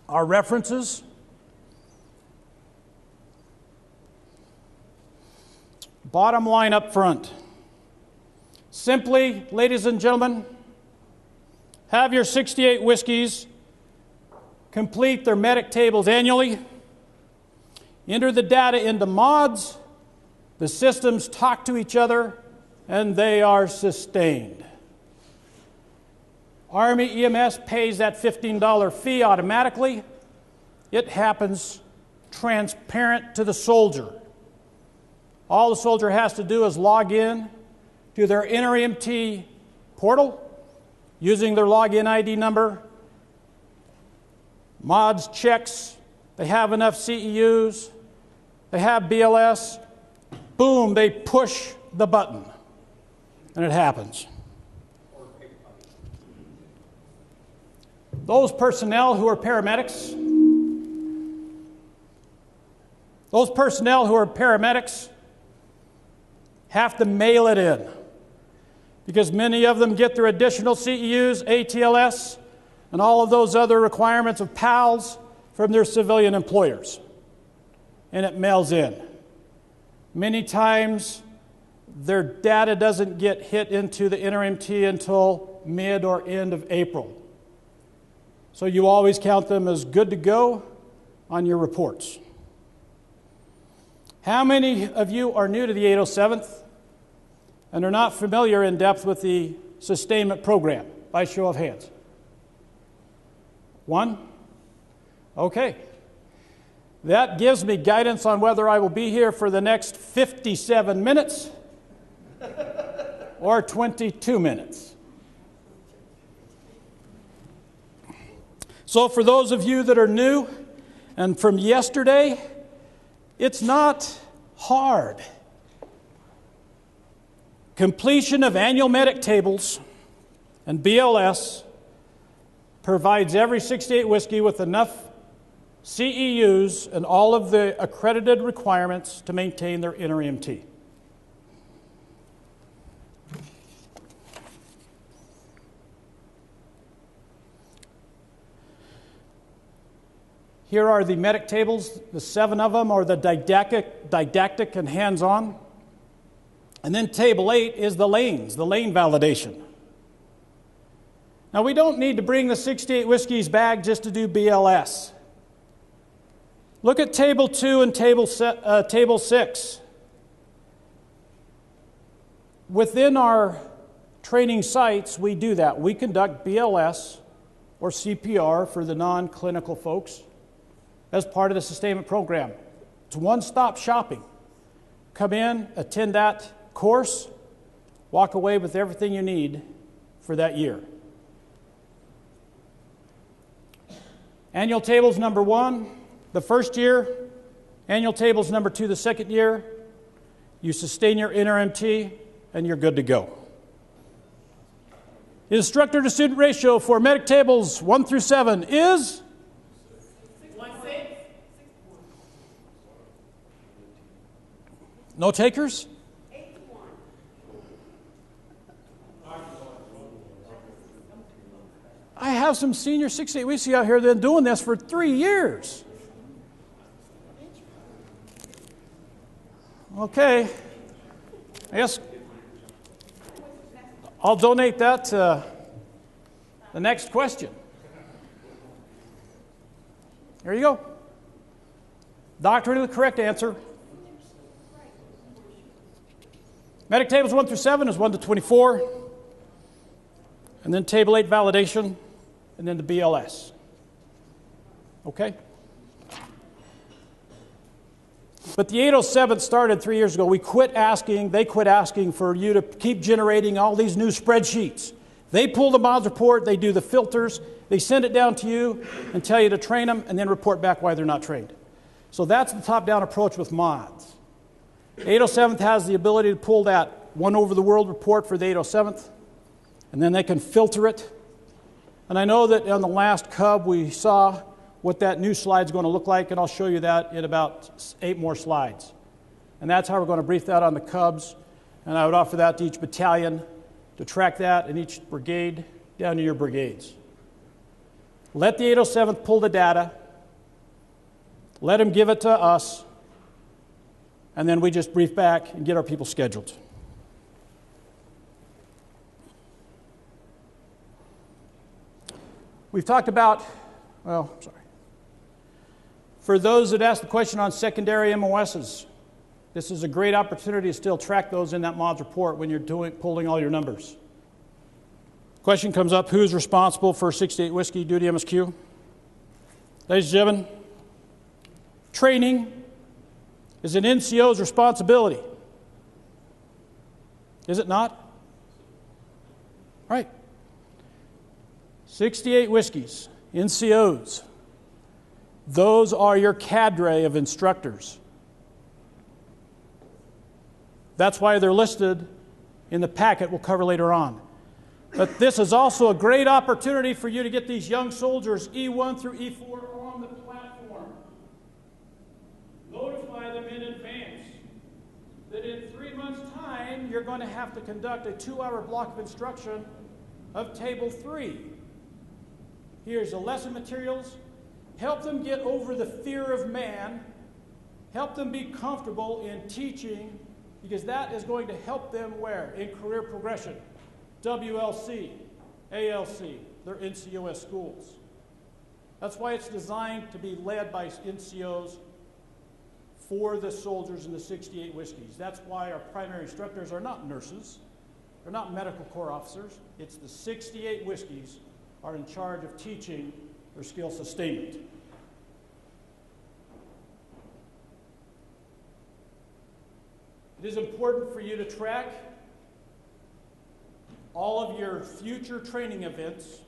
Our references. Bottom line up front. Simply, ladies and gentlemen, have your 68 whiskeys complete their medic tables annually, enter the data into MOS, the systems talk to each other, and they are sustained. Army EMS pays that $15 fee automatically. It happens transparent to the soldier. All the soldier has to do is log in to their InterEMT portal using their login ID number. MOS checks, they have enough CEUs, they have BLS, boom, they push the button, and it happens. Those personnel who are paramedics, have to mail it in because many of them get their additional CEUs, ATLS, and all of those other requirements of PALs from their civilian employers. And it mails in. Many times, their data doesn't get hit into the InterEMT until mid or end of April. So you always count them as good to go on your reports. How many of you are new to the 807th and are not familiar in depth with the Sustainment program? By show of hands. One? Okay. That gives me guidance on whether I will be here for the next 57 minutes or 22 minutes. So for those of you that are new and from yesterday, it's not hard. Completion of annual medic tables and BLS provides every 68 whiskey with enough CEUs and all of the accredited requirements to maintain their InterEMT. Here are the medic tables. The 7 of them are the didactic and hands-on. And then table 8 is the lane validation. Now, we don't need to bring the 68 whiskeys back just to do BLS. Look at table 2 and table 6. Within our training sites, we do that. We conduct BLS or CPR for the non-clinical folks as part of the Sustainment program. It's one-stop shopping. Come in, attend that course, walk away with everything you need for that year. Annual tables number 1, the first year. Annual tables number 2, the second year. You sustain your InterEMT, and you're good to go. The instructor to student ratio for medic tables 1 through 7 is? No takers? 8-1. I have some senior 68 whiskey out here that have been doing this for 3 years. Okay. I guess I'll donate that to the next question. There you go. Doctrinally correct answer. Medic tables 1 through 7 is 1 to 24. And then table 8 validation, and then the BLS. Okay? But the 807 started 3 years ago. They quit asking for you to keep generating all these new spreadsheets. They pull the MOS report, they do the filters, they send it down to you and tell you to train them, and then report back why they're not trained. So that's the top-down approach with MOS. 807th has the ability to pull that one over the world report for the 807th, and then they can filter it. And I know that on the last Cub we saw what that new slide is going to look like, and I'll show you that in about 8 more slides. And that's how we're going to brief that on the Cubs, and I would offer that to each battalion to track that in each brigade down to your brigades. Let the 807th pull the data. Let them give it to us. And then we just brief back and get our people scheduled. We've talked about, for those that asked the question on secondary MOSs, this is a great opportunity to still track those in that MOS report when you're pulling all your numbers. Question comes up, who's responsible for 68 Whiskey Duty MSQ? Ladies and gentlemen, training is an NCO's responsibility. Is it not? Right. 68 Whiskeys, NCOs. Those are your cadre of instructors. That's why they're listed in the packet we'll cover later on. But this is also a great opportunity for you to get these young soldiers, E1 through E4, on the platform. Notify them in advance that in 3 months' time, you're going to have to conduct a 2-hour block of instruction of Table 3. Here's the lesson materials. Help them get over the fear of man. Help them be comfortable in teaching, because that is going to help them where? In career progression. WLC, ALC, they're NCOS schools. That's why it's designed to be led by NCOs for the soldiers in the 68 Whiskeys. That's why our primary instructors are not nurses. They're not medical corps officers. It's the 68 Whiskeys are in charge of teaching their skill sustainment. It is important for you to track all of your future training events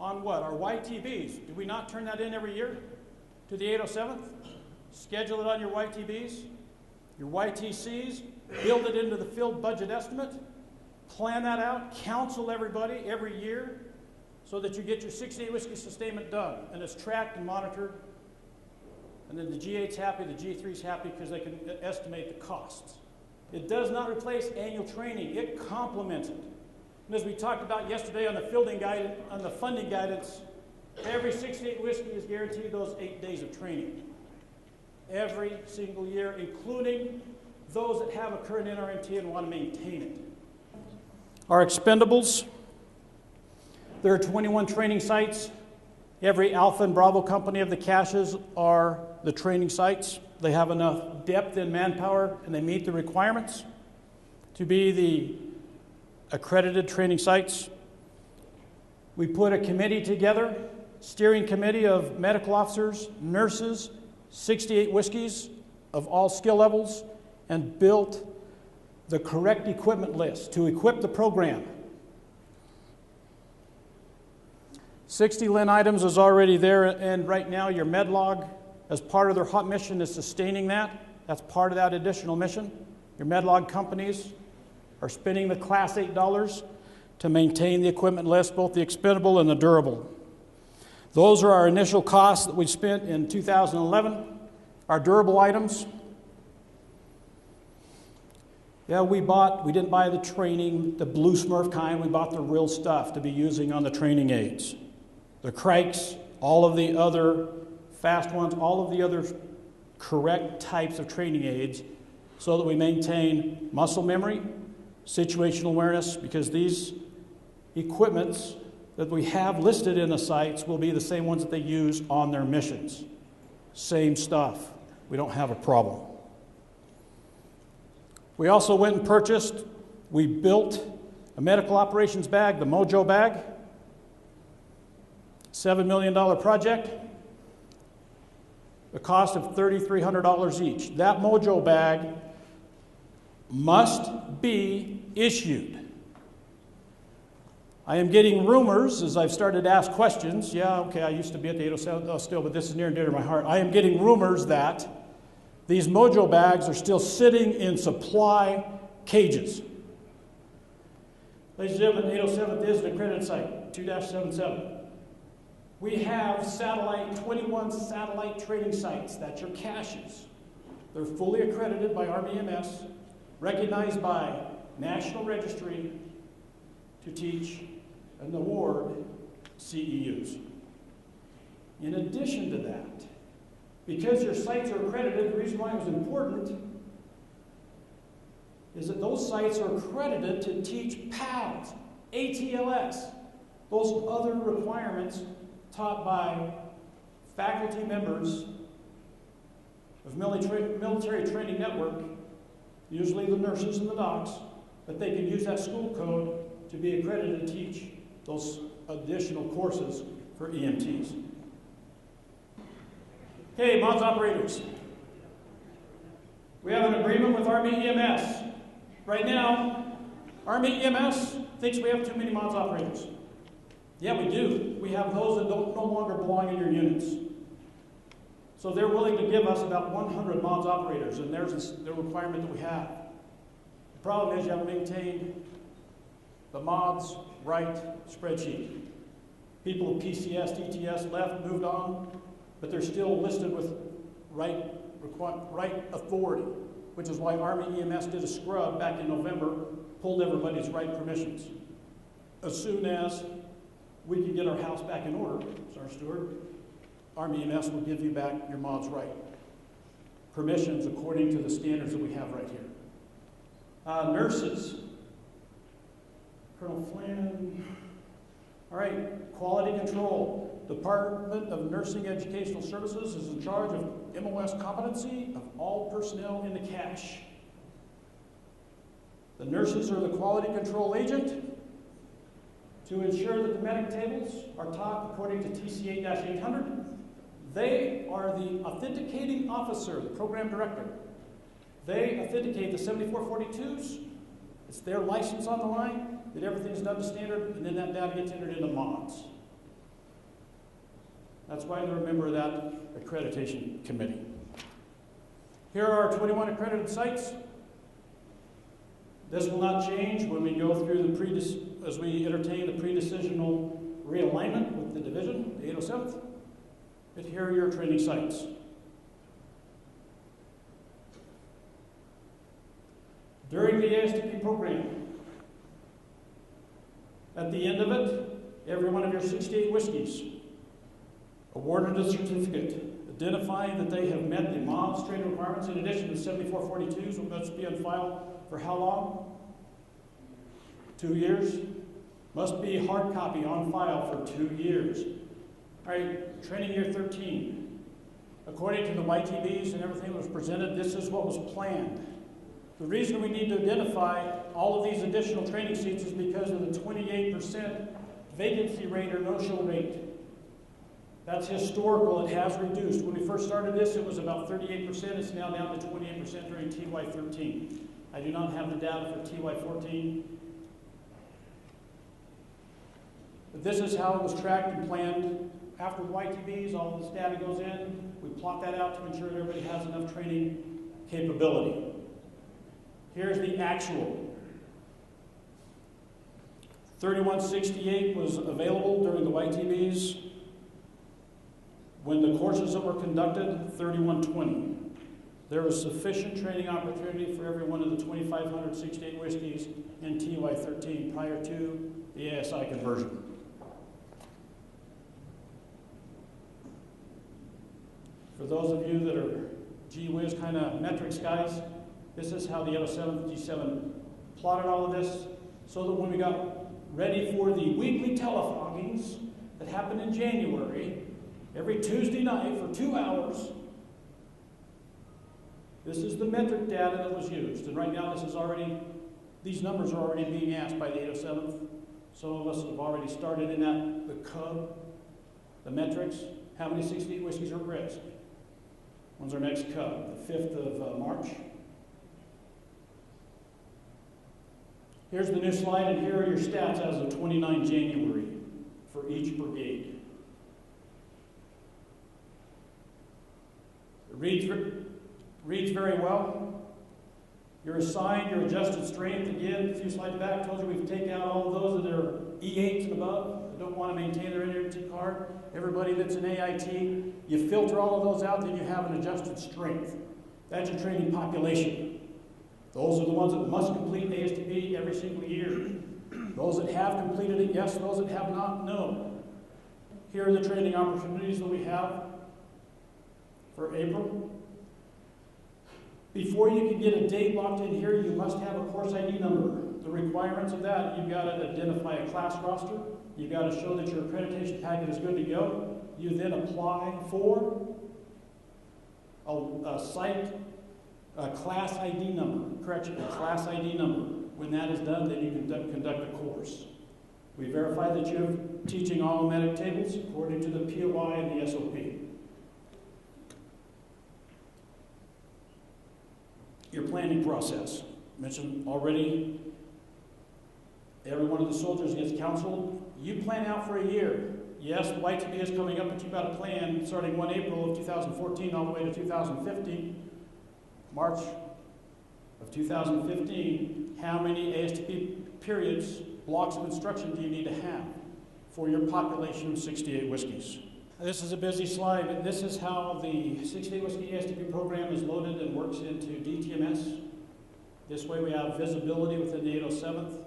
on what? Our YTBs. Do we not turn that in every year to the 807th? Schedule it on your YTBs, your YTCs, build it into the field budget estimate, plan that out, counsel everybody every year so that you get your 68 Whiskey sustainment done, and it's tracked and monitored. And then the G8's happy, the G3's happy because they can estimate the costs. It does not replace annual training, it complements it. And as we talked about yesterday on the fielding guidance, on the funding guidance, every 68 Whiskey is guaranteed those 8 days of training. Every single year, including those that have a current NRMT and want to maintain it. Our expendables, there are 21 training sites. Every Alpha and Bravo company of the caches are the training sites. They have enough depth in manpower and they meet the requirements to be the accredited training sites. We put a committee together, steering committee of medical officers, nurses, 68 Whiskeys of all skill levels, and built the correct equipment list to equip the program. 60 Lin items is already there, and right now your MedLog, as part of their hot mission, is sustaining that. That's part of that additional mission. Your MedLog companies are spending the Class 8 dollars to maintain the equipment list, both the expendable and the durable. Those are our initial costs that we spent in 2011. Our durable items. Yeah, we didn't buy the training, the blue Smurf kind. We bought the real stuff to be using on the training aids. The Crikes, all of the other fast ones, all of the other correct types of training aids so that we maintain muscle memory, situational awareness, because these equipments that we have listed in the sites will be the same ones that they use on their missions. Same stuff. We don't have a problem. We also went and purchased, we built a medical operations bag, the Mojo bag, $7 million project, the cost of $3,300 each. That Mojo bag must be issued. I am getting rumors as I've started to ask questions. Yeah, okay, I used to be at the 807 still, but this is near and dear to my heart. I am getting rumors that these Mojo bags are still sitting in supply cages. Ladies and gentlemen, 807th is an accredited site, 2-77. We have 21 satellite training sites. That's your caches. They're fully accredited by Army EMS, recognized by National Registry to teach and award CEUs. In addition to that, because your sites are accredited, the reason why it was important is that those sites are accredited to teach PALS, ATLS, those other requirements taught by faculty members of military training network, usually the nurses and the docs, but they can use that school code to be accredited to teach those additional courses for EMTs. Okay, MOS operators. We have an agreement with Army EMS. Right now, Army EMS thinks we have too many MOS operators. Yeah, we do. We have those that no longer belong in your units. So they're willing to give us about 100 MOS operators, and there's the requirement that we have. The problem is you haven't maintained the MOS right spreadsheet. People of PCS, DTS left, moved on, but they're still listed with right authority, which is why Army EMS did a scrub back in November, pulled everybody's right permissions. As soon as we can get our house back in order, Sergeant Stewart, Army EMS will give you back your MOS right permissions according to the standards that we have right here. Nurses. Colonel Flynn. All right, quality control. Department of Nursing Educational Services is in charge of MOS competency of all personnel in the cache. The nurses are the quality control agent to ensure that the medic tables are taught according to TC 8-800. They are the authenticating officer, the program director. They authenticate the 7442s. It's their license on the line, that everything's done to standard, and then that data gets entered into MOS. That's why they're a member of that accreditation committee. Here are our 21 accredited sites. This will not change when we go through as we entertain the pre-decisional realignment with the division, the 807th. But here are your training sites. During the ASTP program, at the end of it, every one of your 68 whiskeys awarded a certificate identifying that they have met the MOS training requirements in addition to 7442s, which must be on file for how long? 2 years. Must be hard copy on file for 2 years. All right, training year 13. According to the YTBs and everything that was presented, this is what was planned. The reason we need to identify all of these additional training seats is because of the 28% vacancy rate or no-show rate. That's historical. It has reduced. When we first started this, it was about 38%. It's now down to 28% during TY13. I do not have the data for TY14. But this is how it was tracked and planned. After YTBs, all of this data goes in. We plot that out to ensure that everybody has enough training capability. Here's the actual. 3168 was available during the YTBs. When the courses that were conducted, 3120. There was sufficient training opportunity for every one of the 2,568 whiskeys in TY13 prior to the ASI conversion. For those of you that are gee whiz kind of metrics guys, this is how the 807th G7 plotted all of this so that when we got ready for the weekly telefoggings that happened in January, every Tuesday night for 2 hours, this is the metric data that was used. And right now these numbers are already being asked by the 807th. Some of us have already started in that, the cub, the metrics. How many 68 whiskeys are at risk? When's our next cub? The 5th of March. Here's the new slide, and here are your stats as of 29 January for each brigade. It reads very well. You're assigned your adjusted strength. Again, a few slides back, I told you we've taken out all of those that are E8s and above, that don't want to maintain their NRT card. Everybody that's an AIT, you filter all of those out, then you have an adjusted strength. That's your training population. Those are the ones that must complete ASTP every single year. Those that have completed it, yes. Those that have not, no. Here are the training opportunities that we have for April. Before you can get a date locked in here, you must have a course ID number. The requirements of that, you've got to identify a class roster. You've got to show that your accreditation packet is good to go. You then apply for a class ID number. Correction, a class ID number. When that is done, then you can conduct a course. We verify that you're teaching all medic tables according to the POI and the SOP. Your planning process. Mentioned already, every one of the soldiers gets counseled. You plan out for a year. Yes, YTB is coming up, but you've got a plan starting 1 April of 2014 all the way to 2015. March of 2015, how many ASTP periods, blocks of instruction do you need to have for your population of 68 whiskeys? This is a busy slide, but this is how the 68 whiskey ASTP program is loaded and works into DTMS. This way we have visibility within the 807th,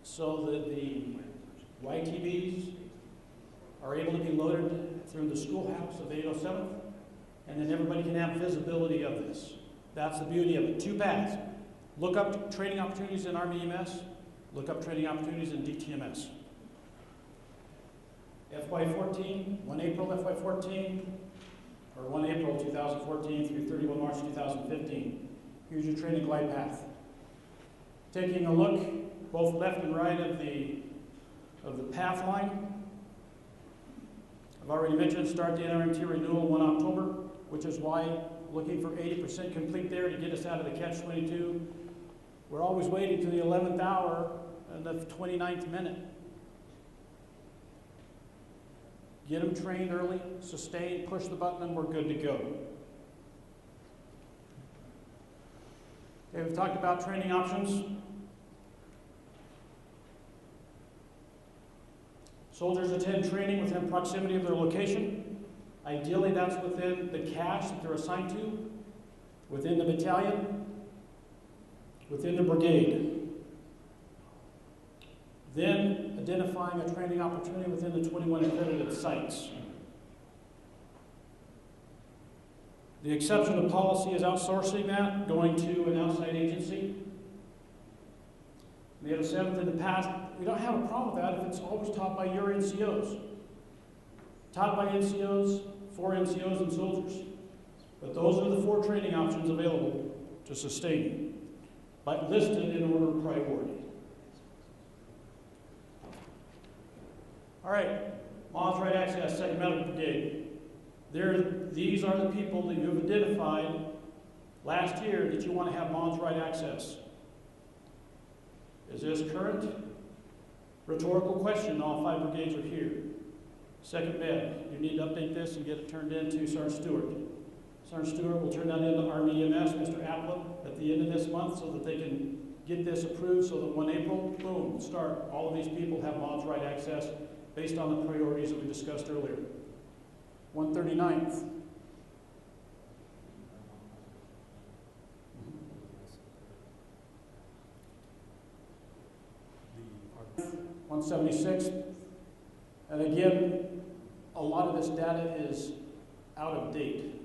so that the YTBs are able to be loaded through the schoolhouse of the 807th, and then everybody can have visibility of this. That's the beauty of it. Two paths. Look up training opportunities in Army EMS, look up training opportunities in DTMS. FY14, 1 April FY14, or 1 April 2014 through 31 March 2015. Here's your training glide path. Taking a look both left and right of the path line. I've already mentioned start the NRMT renewal 1 October, which is why looking for 80% complete there to get us out of the catch-22. We're always waiting to the 11th hour and the 29th minute. Get them trained early, sustain, push the button, and we're good to go. Okay, we've talked about training options. Soldiers attend training within proximity of their location. Ideally, that's within the cache that they're assigned to, within the battalion, within the brigade. Then, identifying a training opportunity within the 21 accredited sites. The exception to policy is outsourcing that, going to an outside agency. The 807th in the past, we don't have a problem with that if it's always taught by your NCOs. Taught by NCOs, for NCOs and soldiers. But those are the 4 training options available to sustain, but listed in order of priority. All right, MOS Right Access, 2nd Medical Brigade. These are the people that you have identified last year that you want to have MOS Right Access. Is this current? Rhetorical question, all 5 brigades are here. 2nd Med, you need to update this and get it turned in to Sergeant Stewart. Sergeant Stewart will turn that into Army EMS, Mr. Applet, at the end of this month so that they can get this approved so that 1 April, boom, start. All of these people have MOS Right Access based on the priorities that we discussed earlier. 139th. 176th. And again, a lot of this data is out of date.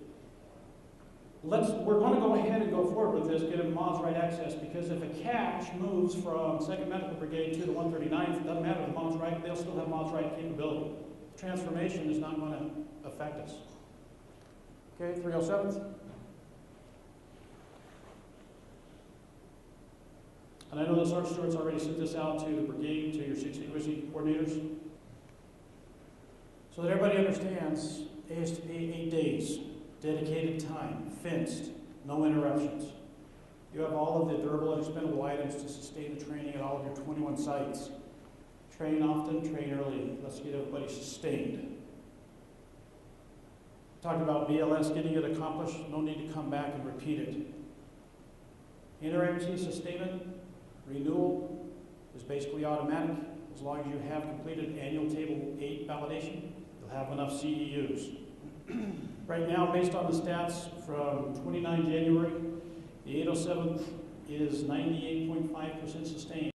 We're going to go ahead and go forward with this, get a MOS Right Access, because if a cache moves from 2nd Medical Brigade to the 139th, it doesn't matter the MOS Right, they'll still have MOS Right capability. Transformation is not going to affect us. Okay, 307th. And I know that Sergeant Stewart's already sent this out to the brigade, to your 60 whiskey coordinators. So that everybody understands, ASTP 8 days, dedicated time, fenced, no interruptions. You have all of the durable and expendable items to sustain the training at all of your 21 sites. Train often, train early. Let's get everybody sustained. Talked about BLS, getting it accomplished. No need to come back and repeat it. NRMT sustainment renewal is basically automatic. As long as you have completed annual Table 8 validation, you'll have enough CEUs. Right now, based on the stats from 29 January, the 807th is 98.5% sustained.